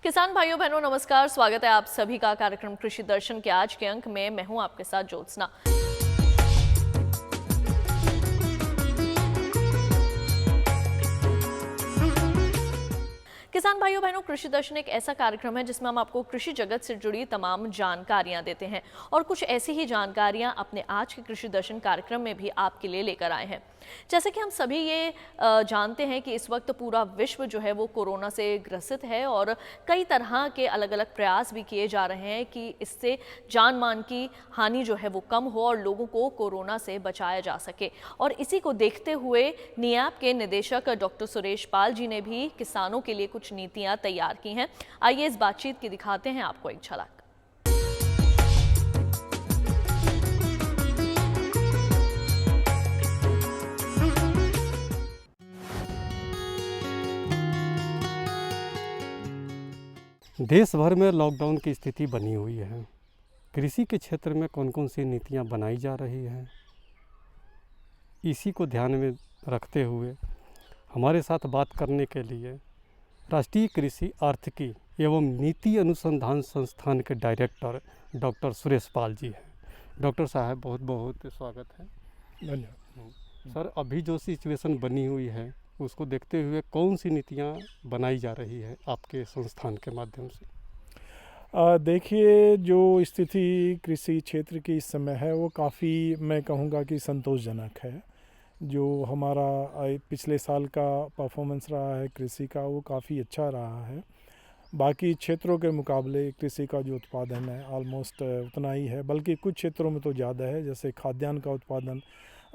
किसान भाइयों बहनों नमस्कार। स्वागत है आप सभी का कार्यक्रम कृषि दर्शन के आज के अंक में। मैं हूं आपके साथ ज्योत्सना। किसान भाइयों बहनों, कृषि दर्शन एक ऐसा कार्यक्रम है जिसमें हम आपको कृषि जगत से जुड़ी तमाम जानकारियां देते हैं और कुछ ऐसी ही जानकारियां अपने आज के कृषि दर्शन कार्यक्रम में भी आपके लिए लेकर आए हैं। जैसे कि हम सभी ये जानते हैं कि इस वक्त पूरा विश्व जो है वो कोरोना से ग्रसित है और कई तरह के अलग अलग प्रयास भी किए जा रहे हैं कि इससे जान मान की हानि जो है वो कम हो और लोगों को कोरोना से बचाया जा सके। और इसी को देखते हुए नियाप के निदेशक डॉक्टर सुरेश पाल जी ने भी किसानों के लिए कुछ नीतियां तैयार की हैं। आइए इस बातचीत की दिखाते हैं आपको एक झलक। देश भर में लॉकडाउन की स्थिति बनी हुई है। कृषि के क्षेत्र में कौन कौन सी नीतियां बनाई जा रही हैं, इसी को ध्यान में रखते हुए हमारे साथ बात करने के लिए राष्ट्रीय कृषि आर्थिकी एवं नीति अनुसंधान संस्थान के डायरेक्टर डॉक्टर सुरेश पाल जी हैं। डॉक्टर साहब बहुत बहुत स्वागत है। धन्यवाद। सर, अभी जो सिचुएशन बनी हुई है उसको देखते हुए कौन सी नीतियाँ बनाई जा रही है आपके संस्थान के माध्यम से? देखिए, जो स्थिति कृषि क्षेत्र की इस समय है वो काफ़ी, मैं कहूँगा कि संतोषजनक है। जो हमारा पिछले साल का परफॉर्मेंस रहा है कृषि का, वो काफ़ी अच्छा रहा है। बाकी क्षेत्रों के मुकाबले कृषि का जो उत्पादन है ऑलमोस्ट उतना ही है, बल्कि कुछ क्षेत्रों में तो ज़्यादा है। जैसे खाद्यान्न का उत्पादन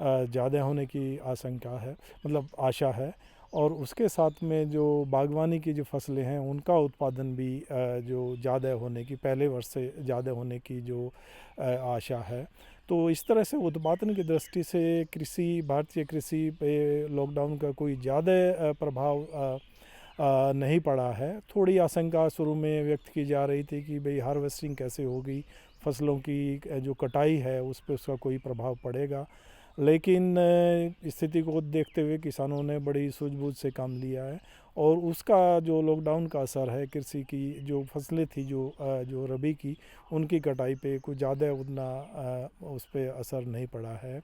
ज़्यादा होने की आशंका है, मतलब आशा है। और उसके साथ में जो बागवानी की जो फसलें हैं उनका उत्पादन भी जो ज़्यादा होने की, पहले वर्ष से ज़्यादा होने की जो आशा है। तो इस तरह से उत्पादन की दृष्टि से भारतीय कृषि पे लॉकडाउन का कोई ज़्यादा प्रभाव नहीं पड़ा है। थोड़ी आशंका शुरू में व्यक्त की जा रही थी कि भाई हार्वेस्टिंग कैसे होगी, फसलों की जो कटाई है उस पर उसका कोई प्रभाव पड़ेगा। लेकिन स्थिति को देखते हुए किसानों ने बड़ी सूझबूझ से काम लिया है और उसका जो लॉकडाउन का असर है कृषि की जो फसलें थी जो रबी की, उनकी कटाई पे कुछ ज़्यादा उतना उस पर असर नहीं पड़ा है।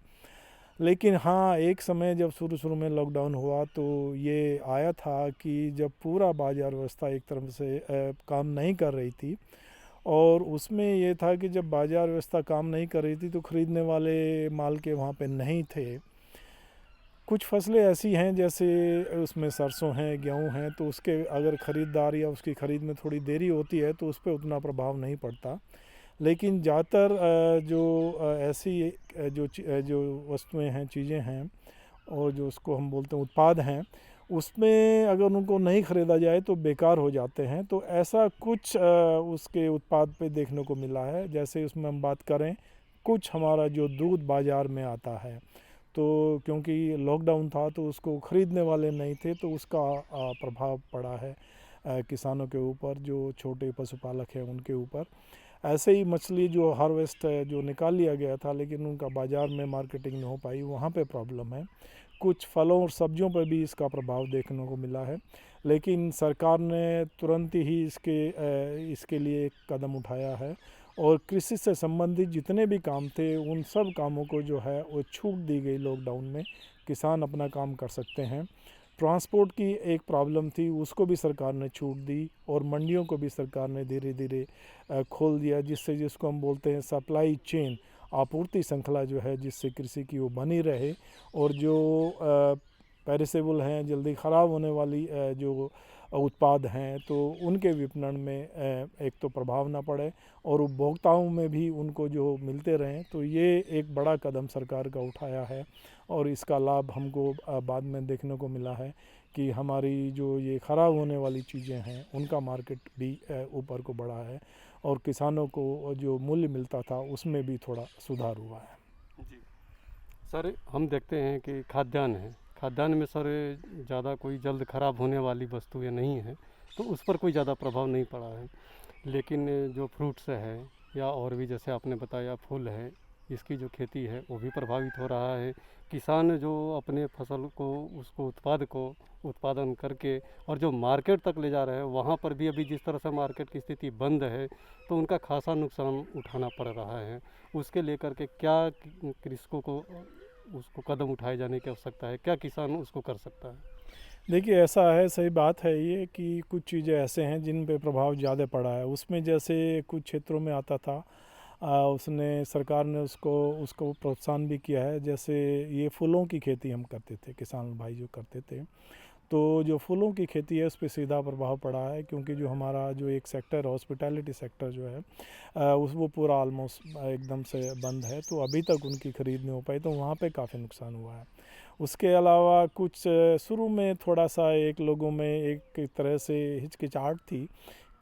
लेकिन हाँ, एक समय जब शुरू में लॉकडाउन हुआ तो ये आया था कि जब पूरा बाजार व्यवस्था एक तरफ से काम नहीं कर रही थी, और उसमें ये था कि जब बाजार व्यवस्था काम नहीं कर रही थी तो ख़रीदने वाले माल के वहाँ पे नहीं थे। कुछ फसलें ऐसी हैं जैसे उसमें सरसों हैं, गेहूँ हैं, तो उसके अगर ख़रीदार या उसकी ख़रीद में थोड़ी देरी होती है तो उस पर उतना प्रभाव नहीं पड़ता। लेकिन ज़्यादातर ऐसी जो वस्तुएं हैं, चीज़ें हैं, और जो उसको हम बोलते हैं उत्पाद हैं, उसमें अगर उनको नहीं ख़रीदा जाए तो बेकार हो जाते हैं। तो ऐसा कुछ उसके उत्पाद पे देखने को मिला है। जैसे उसमें हम बात करें, कुछ हमारा जो दूध बाज़ार में आता है, तो क्योंकि लॉकडाउन था तो उसको ख़रीदने वाले नहीं थे, तो उसका प्रभाव पड़ा है किसानों के ऊपर, जो छोटे पशुपालक हैं उनके ऊपर। ऐसे ही मछली जो हार्वेस्ट है, जो निकाल लिया गया था लेकिन उनका बाज़ार में मार्केटिंग नहीं हो पाई, वहाँ पे प्रॉब्लम है। कुछ फलों और सब्जियों पर भी इसका प्रभाव देखने को मिला है। लेकिन सरकार ने तुरंत ही इसके लिए एक कदम उठाया है और कृषि से संबंधित जितने भी काम थे उन सब कामों को जो है वो छूट दी गई लॉकडाउन में। किसान अपना काम कर सकते हैं। ट्रांसपोर्ट की एक प्रॉब्लम थी, उसको भी सरकार ने छूट दी और मंडियों को भी सरकार ने धीरे धीरे खोल दिया, जिसको हम बोलते हैं सप्लाई चेन, आपूर्ति श्रृंखला जो है, जिससे कृषि की वो बनी रहे और जो पेरिसेबल हैं, जल्दी ख़राब होने वाली जो उत्पाद हैं, तो उनके विपणन में एक तो प्रभाव ना पड़े और उपभोक्ताओं में भी उनको जो मिलते रहें। तो ये एक बड़ा कदम सरकार का उठाया है और इसका लाभ हमको बाद में देखने को मिला है कि हमारी जो ये ख़राब होने वाली चीज़ें हैं उनका मार्केट भी ऊपर को बढ़ा है और किसानों को जो मूल्य मिलता था उसमें भी थोड़ा सुधार हुआ है। जी सर, हम देखते हैं कि खाद्यान्न है, खाद्यान्न में सर ज़्यादा कोई जल्द ख़राब होने वाली वस्तुएं नहीं हैं, तो उस पर कोई ज़्यादा प्रभाव नहीं पड़ा है। लेकिन जो फ्रूट्स है या और भी जैसे आपने बताया फूल है, इसकी जो खेती है वो भी प्रभावित हो रहा है। किसान जो अपने फसल को उसको उत्पादन करके और जो मार्केट तक ले जा रहे हैं वहाँ पर भी अभी जिस तरह से मार्केट की स्थिति बंद है तो उनका खासा नुकसान उठाना पड़ रहा है। उसके लेकर के क्या कृषकों को उसको कदम उठाए जाने की आवश्यकता है, क्या किसान उसको कर सकता है? देखिए ऐसा है, सही बात है ये कि कुछ चीज़ें ऐसे हैं जिन पे प्रभाव ज़्यादा पड़ा है। उसमें जैसे कुछ क्षेत्रों में आता था उसने सरकार ने उसको प्रोत्साहन भी किया है। जैसे ये फूलों की खेती हम करते थे, किसान भाई जो करते थे, तो जो फूलों की खेती है उस पर सीधा प्रभाव पड़ा है, क्योंकि जो हमारा जो एक सेक्टर हॉस्पिटैलिटी सेक्टर जो है वो पूरा ऑलमोस्ट एकदम से बंद है। तो अभी तक उनकी ख़रीद नहीं हो पाई, तो वहाँ पे काफ़ी नुकसान हुआ है। उसके अलावा कुछ शुरू में थोड़ा सा एक लोगों में एक तरह से हिचकिचाहट थी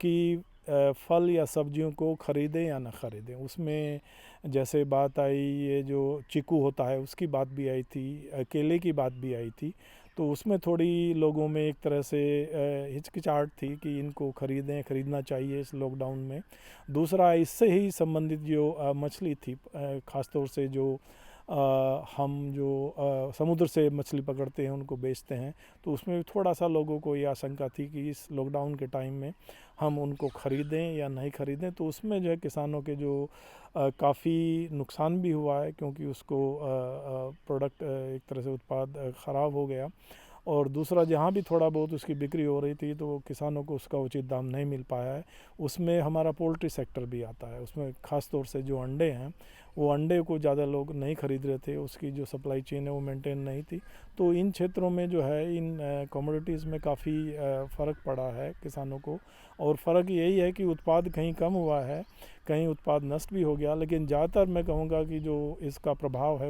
कि फल या सब्जियों को ख़रीदें या ना ख़रीदें। उसमें जैसे बात आई ये जो चीकू होता है उसकी बात भी आई थी, केले की बात भी आई थी। तो उसमें थोड़ी लोगों में एक तरह से हिचकिचाहट थी कि इनको खरीदना चाहिए इस लॉकडाउन में। दूसरा इससे ही संबंधित जो मछली थी, ख़ास तौर से जो हम जो समुद्र से मछली पकड़ते हैं उनको बेचते हैं, तो उसमें भी थोड़ा सा लोगों को ये आशंका थी कि इस लॉकडाउन के टाइम में हम उनको ख़रीदें या नहीं ख़रीदें। तो उसमें जो है किसानों के जो काफ़ी नुकसान भी हुआ है, क्योंकि उसको प्रोडक्ट एक तरह से उत्पाद ख़राब हो गया। और दूसरा जहाँ भी थोड़ा बहुत उसकी बिक्री हो रही थी तो किसानों को उसका उचित दाम नहीं मिल पाया है। उसमें हमारा पोल्ट्री सेक्टर भी आता है। उसमें ख़ास तौर से जो अंडे हैं वो अंडे को ज़्यादा लोग नहीं ख़रीद रहे थे, उसकी जो सप्लाई चेन है वो मेंटेन नहीं थी। तो इन क्षेत्रों में जो है इन कमोडिटीज़ में काफ़ी फ़र्क पड़ा है किसानों को। और फ़र्क यही है कि उत्पाद कहीं कम हुआ है, कहीं उत्पाद नष्ट भी हो गया, लेकिन ज़्यादातर मैं कहूँगा कि जो इसका प्रभाव है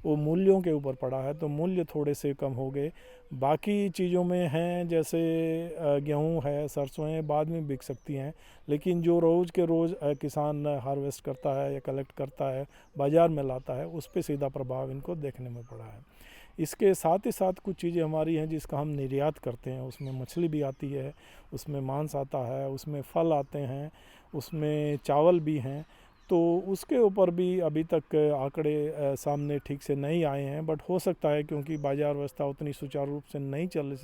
वो मूल्यों के ऊपर पड़ा है। तो मूल्य थोड़े से कम हो गए। बाकी चीज़ों में हैं जैसे गेहूँ है, सरसों है, बाद में बिक सकती हैं, लेकिन जो रोज़ के रोज़ किसान हार्वेस्ट करता है या कलेक्ट करता है, बाज़ार में लाता है, उस पे सीधा प्रभाव इनको देखने में पड़ा है। इसके साथ ही साथ कुछ चीज़ें हमारी हैं जिसका हम निर्यात करते हैं। उसमें मछली भी आती है, उसमें मांस आता है, उसमें फल आते हैं, उसमें चावल भी हैं। तो उसके ऊपर भी अभी तक आंकड़े सामने ठीक से नहीं आए हैं, बट हो सकता है क्योंकि बाज़ार व्यवस्था उतनी सुचारू रूप से नहीं चल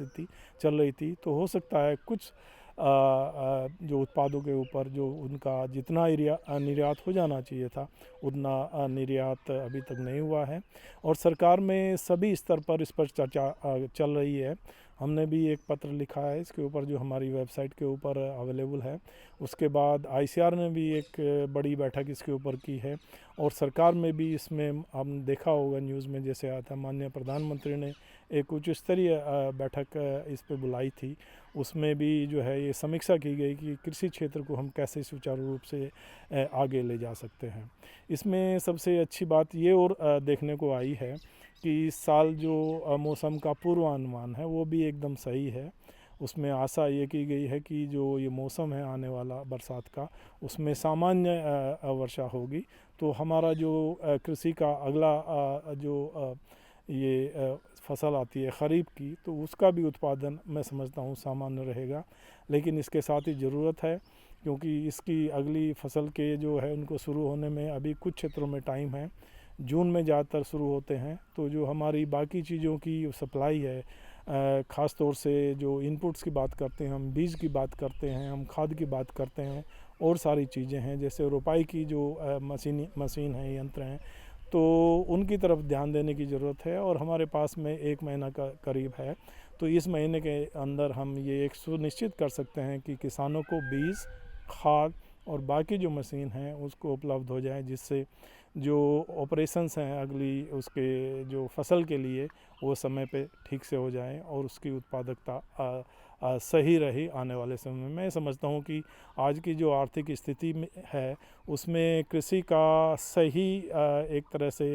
रही थी, तो हो सकता है कुछ जो उत्पादों के ऊपर जो उनका जितना निर्यात हो जाना चाहिए था उतना निर्यात अभी तक नहीं हुआ है। और सरकार में सभी स्तर पर इस पर चर्चा चल रही है। हमने भी एक पत्र लिखा है इसके ऊपर जो हमारी वेबसाइट के ऊपर अवेलेबल है। उसके बाद ICR ने भी एक बड़ी बैठक इसके ऊपर की है, और सरकार में भी इसमें हम देखा होगा न्यूज़ में जैसे आया था, माननीय प्रधानमंत्री ने एक उच्च स्तरीय बैठक इस पे बुलाई थी। उसमें भी जो है ये समीक्षा की गई कि कृषि क्षेत्र को हम कैसे सुचारू रूप से आगे ले जा सकते हैं। इसमें सबसे अच्छी बात ये और देखने को आई है कि इस साल जो मौसम का पूर्वानुमान है वो भी एकदम सही है। उसमें आशा ये की गई है कि जो ये मौसम है आने वाला बरसात का, उसमें सामान्य वर्षा होगी। तो हमारा जो कृषि का अगला जो ये फसल आती है ख़रीफ की, तो उसका भी उत्पादन मैं समझता हूँ सामान्य रहेगा। लेकिन इसके साथ ही ज़रूरत है, क्योंकि इसकी अगली फसल के जो है उनको शुरू होने में अभी कुछ क्षेत्रों में टाइम है। जून में ज़्यादातर शुरू होते हैं। तो जो हमारी बाकी चीज़ों की सप्लाई है, ख़ास तौर से जो इनपुट्स की बात करते हैं हम, बीज की बात करते हैं हम, खाद की बात करते हैं, और सारी चीज़ें हैं जैसे रोपाई की जो मशीन है, यंत्र हैं, तो उनकी तरफ ध्यान देने की ज़रूरत है। और हमारे पास में 1 महीना का करीब है, तो इस महीने के अंदर हम ये एक सुनिश्चित कर सकते हैं कि किसानों को बीज, खाद और बाकी जो मशीन हैं उसको उपलब्ध हो जाए, जिससे जो ऑपरेशंस हैं अगली उसके जो फसल के लिए वो समय पे ठीक से हो जाएं और उसकी उत्पादकता सही रही आने वाले समय में। मैं समझता हूँ कि आज की जो आर्थिक स्थिति में है उसमें कृषि का सही एक तरह से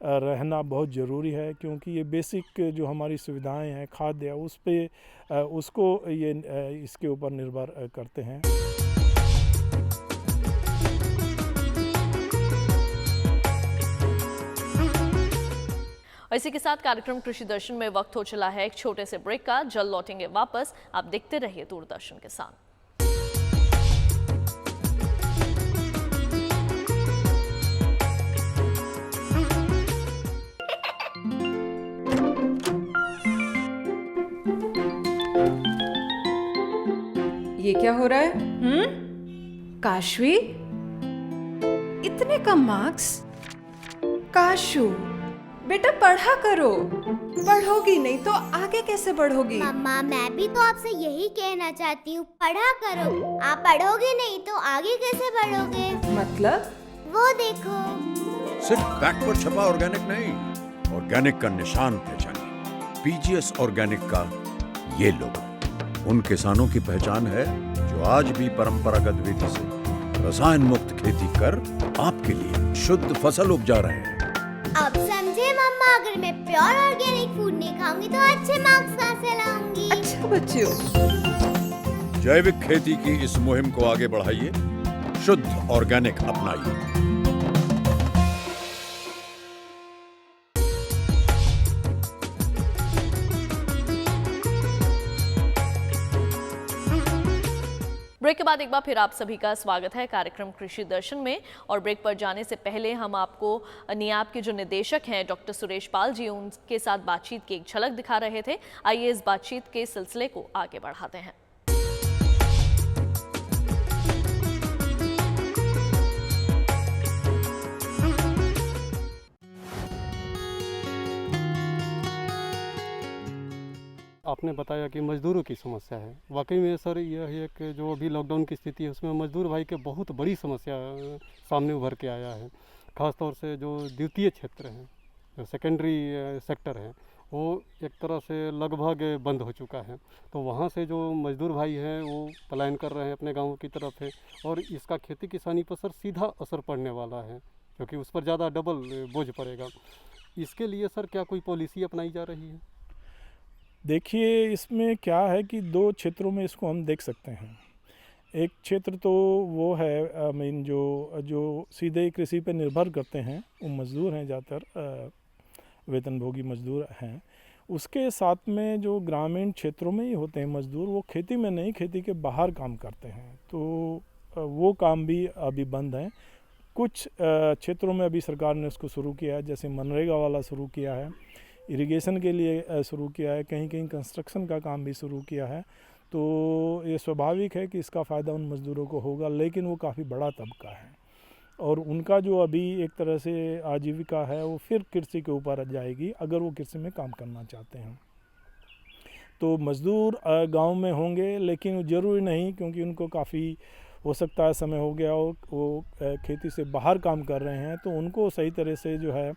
रहना बहुत ज़रूरी है, क्योंकि ये बेसिक जो हमारी सुविधाएं हैं, खाद्य, उस पे उसको ये इसके ऊपर निर्भर करते हैं। और इसी के साथ कार्यक्रम कृषि दर्शन में वक्त हो चला है एक छोटे से ब्रेक का। जल्द लौटेंगे वापस। आप देखते रहिए दूरदर्शन के साथ। ये क्या हो रहा है? काशवी, इतने कम मार्क्स? काशू, बेटा पढ़ा करो। पढ़ोगी नहीं तो आगे कैसे बढ़ोगी? मम्मा, मैं भी तो आपसे यही कहना चाहती हूँ, पढ़ा करो। आप पढ़ोगे नहीं तो आगे कैसे बढ़ोगे? मतलब? वो देखो। सिर्फ बैक पर छपा ऑर्गेनिक नहीं, ऑर्गेनिक का निशान पहचानिए। पीजीएस ऑर्गेनिक का ये लोगो उन किसानों की पहचान है जो आज भी परंपरागत विधि से रसायन मुक्त खेती कर आपके लिए शुद्ध फसल उपजा रहे हैं। अब समझे मम्मा, अगर मैं प्योर ऑर्गेनिक फूड नहीं खाऊंगी तो अच्छे मार्क्स कहाँ से लाऊंगी? अच्छा बच्चों, जैविक खेती की इस मुहिम को आगे बढ़ाइए, शुद्ध ऑर्गेनिक अपनाइए। ब्रेक के बाद एक बार फिर आप सभी का स्वागत है कार्यक्रम कृषि दर्शन में। और ब्रेक पर जाने से पहले हम आपको नियाब के जो निदेशक हैं डॉक्टर सुरेश पाल जी, उनके साथ बातचीत की एक झलक दिखा रहे थे। आइए इस बातचीत के सिलसिले को आगे बढ़ाते हैं। आपने बताया कि मज़दूरों की समस्या है। वाकई में सर यह है कि जो अभी लॉकडाउन की स्थिति है उसमें मज़दूर भाई के बहुत बड़ी समस्या सामने उभर के आया है। ख़ास तौर से जो द्वितीय क्षेत्र है, जो सेकेंडरी सेक्टर है, वो एक तरह से लगभग बंद हो चुका है। तो वहाँ से जो मज़दूर भाई हैं वो पलायन कर रहे हैं अपने गाँव की तरफ है, और इसका खेती किसानी पर सर सीधा असर पड़ने वाला है, क्योंकि उस पर ज़्यादा डबल बोझ पड़ेगा। इसके लिए सर क्या कोई पॉलिसी अपनाई जा रही है? देखिए, इसमें क्या है कि दो क्षेत्रों में इसको हम देख सकते हैं। एक क्षेत्र तो वो है जो सीधे कृषि पर निर्भर करते हैं, वो मज़दूर हैं, ज़्यादातर वेतनभोगी मज़दूर हैं। उसके साथ में जो ग्रामीण क्षेत्रों में ही होते हैं मज़दूर, वो खेती में नहीं, खेती के बाहर काम करते हैं, तो वो काम भी अभी बंद हैं। कुछ क्षेत्रों में अभी सरकार ने उसको शुरू किया है, जैसे मनरेगा वाला शुरू किया है, इरिगेशन के लिए शुरू किया है, कहीं कहीं कंस्ट्रक्शन का काम भी शुरू किया है। तो ये स्वाभाविक है कि इसका फ़ायदा उन मज़दूरों को होगा, लेकिन वो काफ़ी बड़ा तबका है और उनका जो अभी एक तरह से आजीविका है वो फिर कृषि के ऊपर जाएगी, अगर वो कृषि में काम करना चाहते हैं। तो मज़दूर गांव में होंगे, लेकिन ज़रूरी नहीं, क्योंकि उनको काफ़ी हो सकता है समय हो गया हो, वो खेती से बाहर काम कर रहे हैं, तो उनको सही तरह से जो है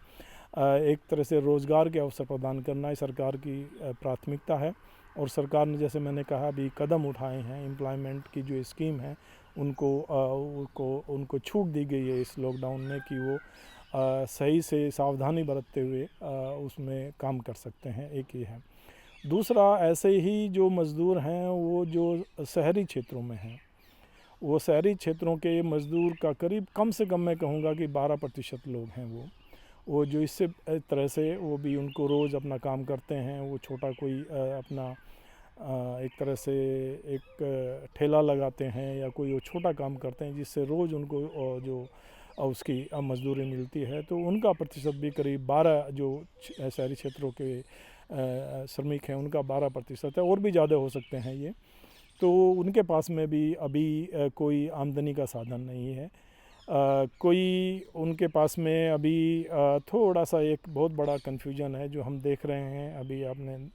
एक तरह से रोज़गार के अवसर प्रदान करना ही सरकार की प्राथमिकता है। और सरकार ने, जैसे मैंने कहा, भी कदम उठाए हैं। एम्प्लॉयमेंट की जो स्कीम है उनको छूट दी गई है इस लॉकडाउन में कि वो सही से सावधानी बरतते हुए उसमें काम कर सकते हैं। एक ये है। दूसरा, ऐसे ही जो मज़दूर हैं वो जो शहरी क्षेत्रों में हैं, वो शहरी क्षेत्रों के मज़दूर का करीब कम से कम मैं कहूँगा कि 12% लोग हैं वो जो इससे तरह से वो भी उनको रोज़ अपना काम करते हैं। वो छोटा कोई अपना एक तरह से एक ठेला लगाते हैं या कोई वो छोटा काम करते हैं, जिससे रोज़ उनको जो उसकी मजदूरी मिलती है। तो उनका प्रतिशत भी करीब 12, जो शहरी क्षेत्रों के श्रमिक हैं उनका 12% है, और भी ज़्यादा हो सकते हैं ये। तो उनके पास में भी अभी कोई आमदनी का साधन नहीं है। कोई उनके पास में अभी थोड़ा सा एक बहुत बड़ा कन्फ्यूजन है जो हम देख रहे हैं। अभी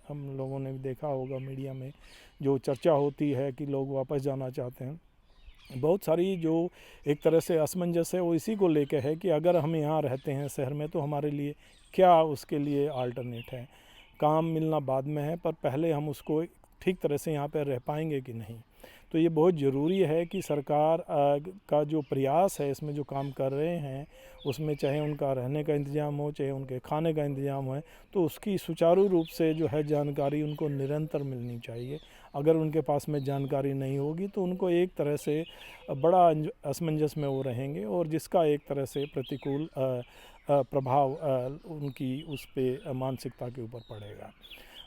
हम लोगों ने भी देखा होगा मीडिया में जो चर्चा होती है कि लोग वापस जाना चाहते हैं। बहुत सारी जो एक तरह से असमंजस है वो इसी को लेके है कि अगर हम यहाँ रहते हैं शहर में तो हमारे लिए क्या उसके लिए अल्टरनेट है। काम मिलना बाद में है, पर पहले हम उसको ठीक तरह से यहाँ पर रह पाएंगे कि नहीं। तो ये बहुत ज़रूरी है कि सरकार का जो प्रयास है, इसमें जो काम कर रहे हैं, उसमें चाहे उनका रहने का इंतज़ाम हो, चाहे उनके खाने का इंतज़ाम हो, तो उसकी सुचारू रूप से जो है जानकारी उनको निरंतर मिलनी चाहिए। अगर उनके पास में जानकारी नहीं होगी तो उनको एक तरह से बड़ा असमंजस में वो रहेंगे, और जिसका एक तरह से प्रतिकूल प्रभाव उनकी उस पे मानसिकता के ऊपर पड़ेगा।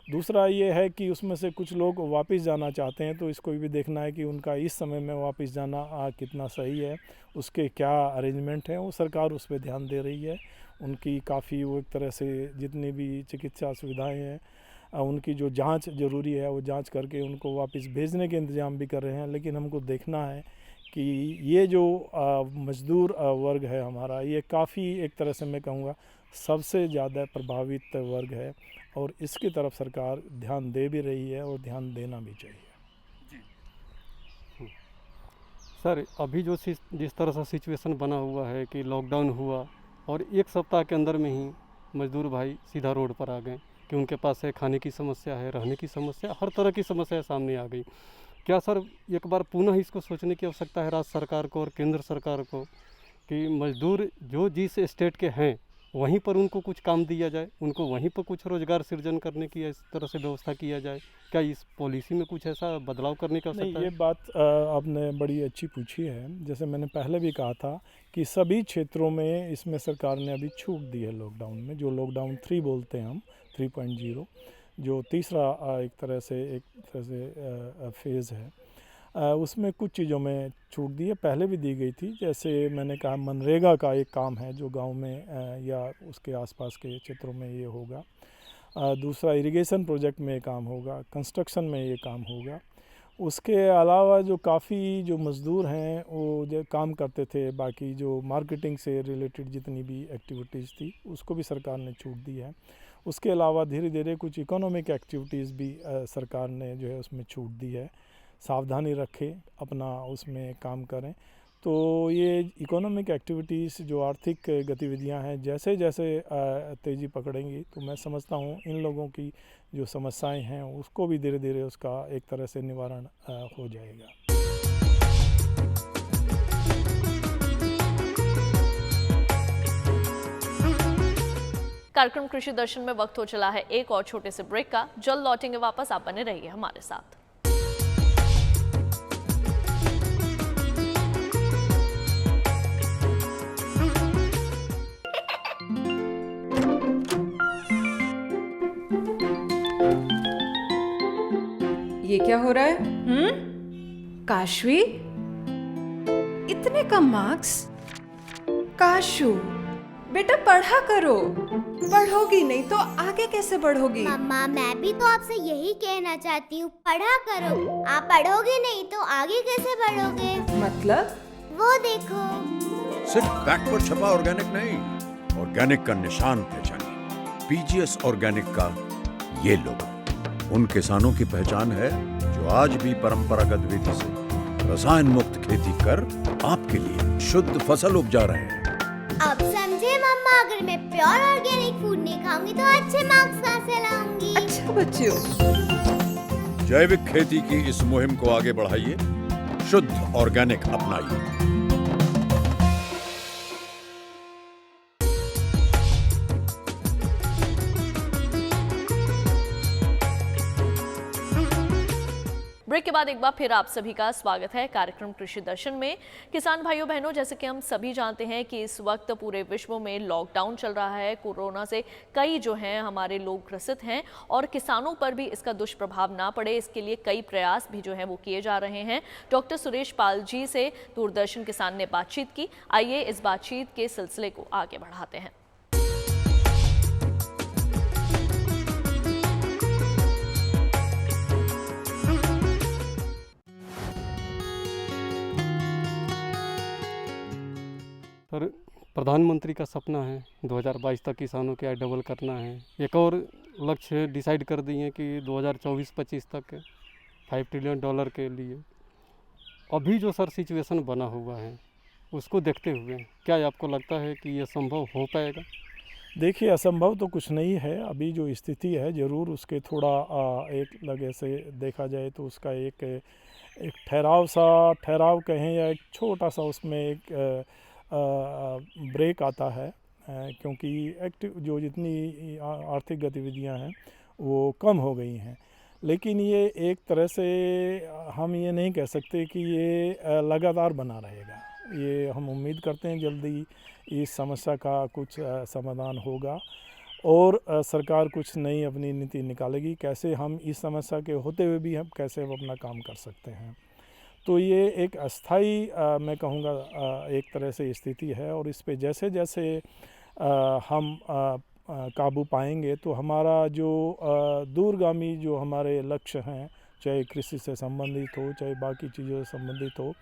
दूसरा ये है कि उसमें से कुछ लोग वापस जाना चाहते हैं, तो इसको भी देखना है कि उनका इस समय में वापस जाना कितना सही है, उसके क्या अरेंजमेंट हैं, वो सरकार उस पर ध्यान दे रही है। उनकी काफ़ी वो एक तरह से जितनी भी चिकित्सा सुविधाएं हैं उनकी जो जांच ज़रूरी है वो जांच करके उनको वापस भेजने के इंतज़ाम भी कर रहे हैं। लेकिन हमको देखना है कि ये जो मज़दूर वर्ग है हमारा, ये काफ़ी एक तरह से मैं कहूँगा सबसे ज़्यादा प्रभावित वर्ग है और इसकी तरफ सरकार ध्यान दे भी रही है और ध्यान देना भी चाहिए। सर, अभी जो जिस तरह से सिचुएशन बना हुआ है कि लॉकडाउन हुआ और एक सप्ताह के अंदर में ही मजदूर भाई सीधा रोड पर आ गए कि उनके पास है खाने की समस्या है, रहने की समस्या, हर तरह की समस्या सामने आ गई। क्या सर एक बार पुनः इसको सोचने की आवश्यकता है राज्य सरकार को और केंद्र सरकार को कि मजदूर जो जिस स्टेट के हैं वहीं पर उनको कुछ काम दिया जाए, उनको वहीं पर कुछ रोजगार सृजन करने की इस तरह से व्यवस्था किया जाए? क्या इस पॉलिसी में कुछ ऐसा बदलाव करने की आवश्यकता नहीं, है? ये बात आपने बड़ी अच्छी पूछी है। जैसे मैंने पहले भी कहा था कि सभी क्षेत्रों में इसमें सरकार ने अभी छूट दी है लॉकडाउन में, जो लॉकडाउन 3 बोलते हैं हम, 3.0, जो तीसरा एक तरह से फेज़ है। उसमें कुछ चीज़ों में छूट दी है, पहले भी दी गई थी। जैसे मैंने कहा मनरेगा का एक काम है जो गांव में या उसके आसपास के क्षेत्रों में ये होगा। दूसरा इरिगेशन प्रोजेक्ट में ये काम होगा, कंस्ट्रक्शन में ये काम होगा। उसके अलावा जो काफ़ी जो मज़दूर हैं वो जो काम करते थे, बाकी जो मार्केटिंग से रिलेटेड जितनी भी एक्टिविटीज़ थी उसको भी सरकार ने छूट दी है। उसके अलावा धीरे धीरे कुछ इकोनॉमिक एक्टिविटीज़ भी सरकार ने जो है उसमें छूट दी है। सावधानी रखें, अपना उसमें काम करें। तो ये इकोनॉमिक एक्टिविटीज़ जो आर्थिक गतिविधियां हैं जैसे जैसे तेज़ी पकड़ेंगी तो मैं समझता हूँ इन लोगों की जो समस्याएं हैं उसको भी धीरे धीरे उसका एक तरह से निवारण हो जाएगा। कार्यक्रम कृषि दर्शन में वक्त हो चला है एक और छोटे से ब्रेक का। जल्द लौटेंगे वापस, आप बने रहिए हमारे साथ। ये क्या हो रहा है? काशवी, इतने कम मार्क्स? काशू, बेटा पढ़ा करो। पढ़ोगी नहीं तो आगे कैसे बढ़ोगी? मम्मा, मैं भी तो आपसे यही कहना चाहती हूँ, पढ़ा करो। आप पढ़ोगे नहीं तो आगे कैसे बढ़ोगे? मतलब? वो देखो। सिर्फ बैक पर छपा ऑर्गेनिक नहीं, ऑर्गेनिक का निशान पहचानिए। पीजीएस ऑर्गेनिक का ये लोगो उन किसानों की पहचान है जो आज भी परंपरागत विधि से रसायन मुक्त खेती कर आपके लिए शुद्ध फसल उपजा रहे हैं। अब समझे मम्मा, अगर मैं प्योर ऑर्गेनिक फूड नहीं खाऊंगी तो अच्छे मार्क्स कहाँ से लाऊंगी? अच्छा बच्चों, जैविक खेती की इस मुहिम को आगे बढ़ाइए, शुद्ध ऑर्गेनिक अपनाइए। ब्रेक के बाद एक बार फिर आप सभी का स्वागत है कार्यक्रम कृषि दर्शन में। किसान भाइयों बहनों, जैसे कि हम सभी जानते हैं कि इस वक्त पूरे विश्व में लॉकडाउन चल रहा है। कोरोना से कई जो हैं हमारे लोग ग्रसित हैं और किसानों पर भी इसका दुष्प्रभाव ना पड़े, इसके लिए कई प्रयास भी जो हैं वो किए जा रहे हैं। डॉक्टर सुरेश पाल जी से दूरदर्शन किसान ने बातचीत की। आइए इस बातचीत के सिलसिले को आगे बढ़ाते हैं। सर, प्रधानमंत्री का सपना है 2022 तक किसानों की आय डबल करना है। एक और लक्ष्य डिसाइड कर दिए कि 2024-25 तक $5 ट्रिलियन के लिए। अभी जो सर सिचुएशन बना हुआ है उसको देखते हुए क्या आपको लगता है कि ये संभव हो पाएगा? देखिए, असंभव तो कुछ नहीं है। अभी जो स्थिति है ज़रूर उसके थोड़ा एक लगे से देखा जाए तो उसका एक ठहराव कहें या एक छोटा सा उसमें एक ब्रेक आता है, क्योंकि जो जितनी आर्थिक गतिविधियां हैं वो कम हो गई हैं। लेकिन ये एक तरह से हम ये नहीं कह सकते कि ये लगातार बना रहेगा। ये हम उम्मीद करते हैं जल्दी इस समस्या का कुछ समाधान होगा और सरकार कुछ नई अपनी नीति निकालेगी, कैसे हम इस समस्या के होते हुए भी हम कैसे अपना काम कर सकते हैं। तो ये एक अस्थाई मैं कहूँगा एक तरह से स्थिति है और इस पे जैसे जैसे हम काबू पाएंगे तो हमारा जो दूरगामी जो हमारे लक्ष्य हैं, चाहे कृषि से संबंधित हो चाहे बाकी चीज़ों से संबंधित हो,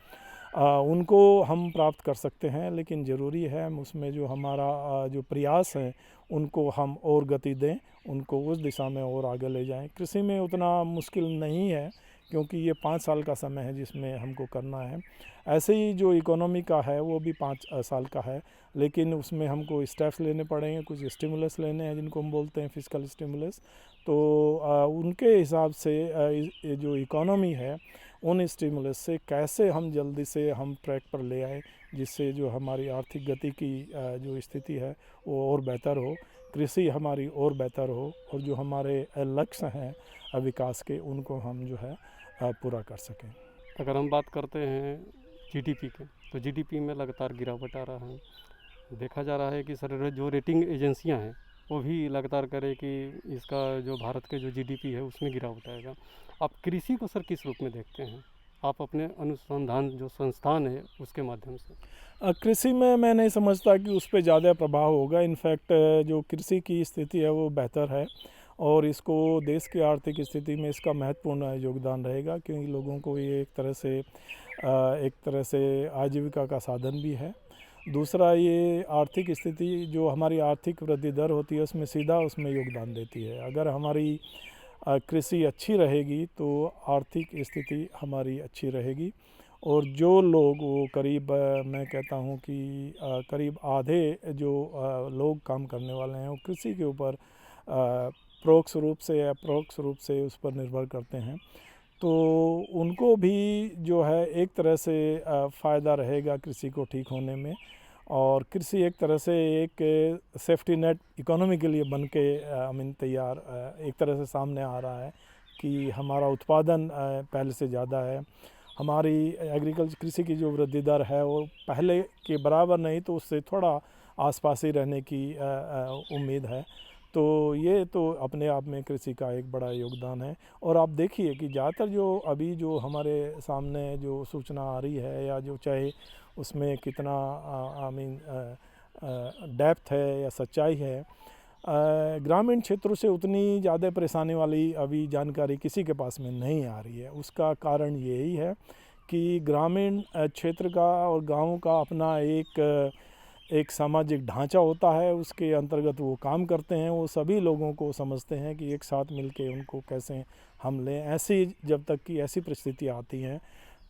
उनको हम प्राप्त कर सकते हैं। लेकिन ज़रूरी है हम उसमें जो हमारा जो प्रयास है उनको हम और गति दें, उनको उस दिशा में और आगे ले जाएं। कृषि में उतना मुश्किल नहीं है क्योंकि ये 5 साल का समय है जिसमें हमको करना है। ऐसे ही जो इकोनॉमी का है वो भी 5 साल का है, लेकिन उसमें हमको स्टेप्स लेने पड़ेंगे, कुछ स्टिमुलस लेने हैं जिनको हम बोलते हैं फिस्कल स्टिमुलस। तो उनके हिसाब से ये जो इकोनॉमी है उन स्टिमुलस से कैसे हम जल्दी से हम ट्रैक पर ले आए जिससे जो हमारी आर्थिक गति की जो स्थिति है वो और बेहतर हो, कृषि हमारी और बेहतर हो और जो हमारे लक्ष्य हैं विकास के उनको हम जो है पूरा कर सकें। अगर हम बात करते हैं जीडीपी के, तो जीडीपी में लगातार गिरावट आ रहा है। देखा जा रहा है कि सर जो रेटिंग एजेंसियां हैं वो भी लगातार करें कि इसका जो भारत के जो जीडीपी है उसमें गिरावट आएगा। आप कृषि को सर किस रूप में देखते हैं? आप अपने अनुसंधान जो संस्थान है उसके माध्यम से। कृषि में मैं नहीं समझता कि उस पर ज़्यादा प्रभाव होगा। इनफैक्ट जो कृषि की स्थिति है वो बेहतर है और इसको देश की आर्थिक स्थिति में इसका महत्वपूर्ण योगदान रहेगा क्योंकि लोगों को ये एक तरह से आजीविका का साधन भी है। दूसरा, ये आर्थिक स्थिति जो हमारी आर्थिक वृद्धि दर होती है उसमें सीधा उसमें योगदान देती है। अगर हमारी कृषि अच्छी रहेगी तो आर्थिक स्थिति हमारी अच्छी रहेगी और जो लोग वो करीब मैं कहता हूँ कि करीब आधे जो लोग काम करने वाले हैं वो कृषि के ऊपर परोक्ष रूप से या परोक्ष रूप से उस पर निर्भर करते हैं, तो उनको भी जो है एक तरह से फ़ायदा रहेगा कृषि को ठीक होने में। और कृषि एक तरह से एक सेफ्टी नेट इकोनॉमी के लिए बन के तैयार एक तरह से सामने आ रहा है कि हमारा उत्पादन पहले से ज़्यादा है। हमारी एग्रीकल्चर कृषि की जो वृद्धि दर है वो पहले के बराबर नहीं तो उससे थोड़ा आसपास ही रहने की उम्मीद है। तो ये तो अपने आप में कृषि का एक बड़ा योगदान है। और आप देखिए कि ज़्यादातर जो अभी जो हमारे सामने जो सूचना आ रही है या जो चाहे उसमें कितना डेप्थ है या सच्चाई है, ग्रामीण क्षेत्रों से उतनी ज़्यादा परेशानी वाली अभी जानकारी किसी के पास में नहीं आ रही है। उसका कारण यही है कि ग्रामीण क्षेत्र का और गाँव का अपना एक सामाजिक ढांचा होता है, उसके अंतर्गत वो काम करते हैं। वो सभी लोगों को समझते हैं कि एक साथ मिलके उनको कैसे हम लें। ऐसी जब तक कि ऐसी परिस्थिति आती हैं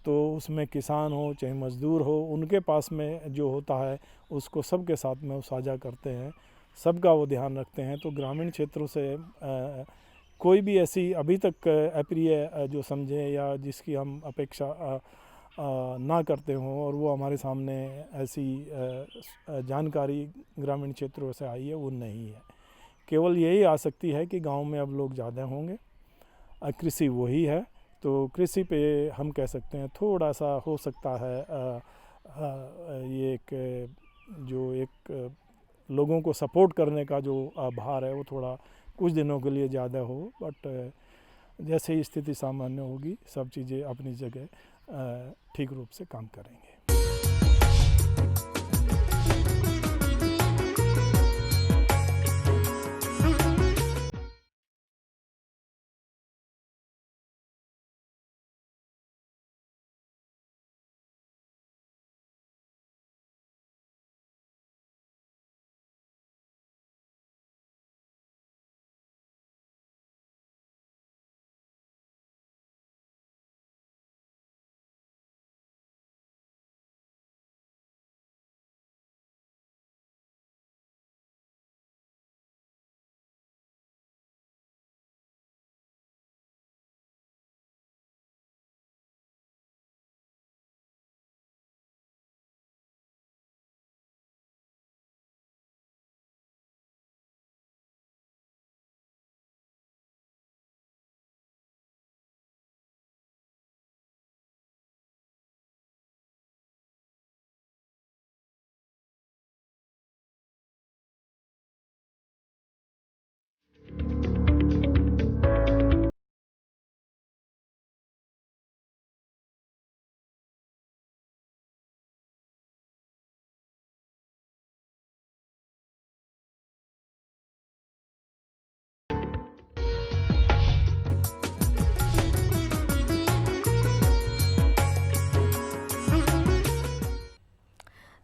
तो उसमें किसान हो चाहे मज़दूर हो, उनके पास में जो होता है उसको सबके साथ में वो साझा करते हैं, सबका वो ध्यान रखते हैं। तो ग्रामीण क्षेत्रों से कोई भी ऐसी अभी तक अप्रिय जो समझें या जिसकी हम अपेक्षा ना करते हों और वो हमारे सामने ऐसी जानकारी ग्रामीण क्षेत्रों से आई है वो नहीं है। केवल यही आ सकती है कि गांव में अब लोग ज़्यादा होंगे, कृषि वही है, तो कृषि पे हम कह सकते हैं थोड़ा सा हो सकता है ये एक लोगों को सपोर्ट करने का जो भार है वो थोड़ा कुछ दिनों के लिए ज़्यादा हो, बट जैसे ही स्थिति सामान्य होगी सब चीज़ें अपनी जगह ठीक रूप से काम करेंगे।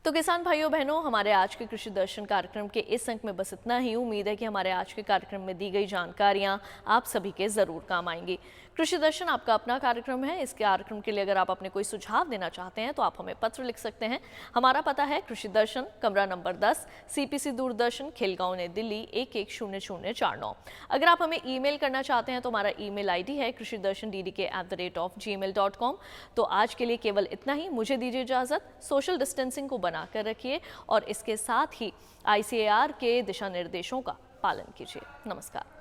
तो किसान भाइयों बहनों, हमारे आज के कृषि दर्शन कार्यक्रम के इस अंक में बस इतना ही। उम्मीद है कि हमारे आज के कार्यक्रम में दी गई जानकारियां आप सभी के जरूर काम आएंगी। कृषि दर्शन आपका अपना कार्यक्रम है। इस कार्यक्रम के लिए अगर आप अपने कोई सुझाव देना चाहते हैं तो आप हमें पत्र लिख सकते हैं। हमारा पता है कृषि दर्शन, कमरा नंबर 10, CPC दूरदर्शन, खिलगांव, नई दिल्ली 110049। अगर आप हमें ईमेल करना चाहते हैं तो हमारा ईमेल ID है krishidarshandddk@gmail.com। तो आज के लिए केवल इतना ही। मुझे दीजिए इजाजत। सोशल डिस्टेंसिंग को बनाकर रखिए और इसके साथ ही ICAR के दिशा निर्देशों का पालन कीजिए। नमस्कार।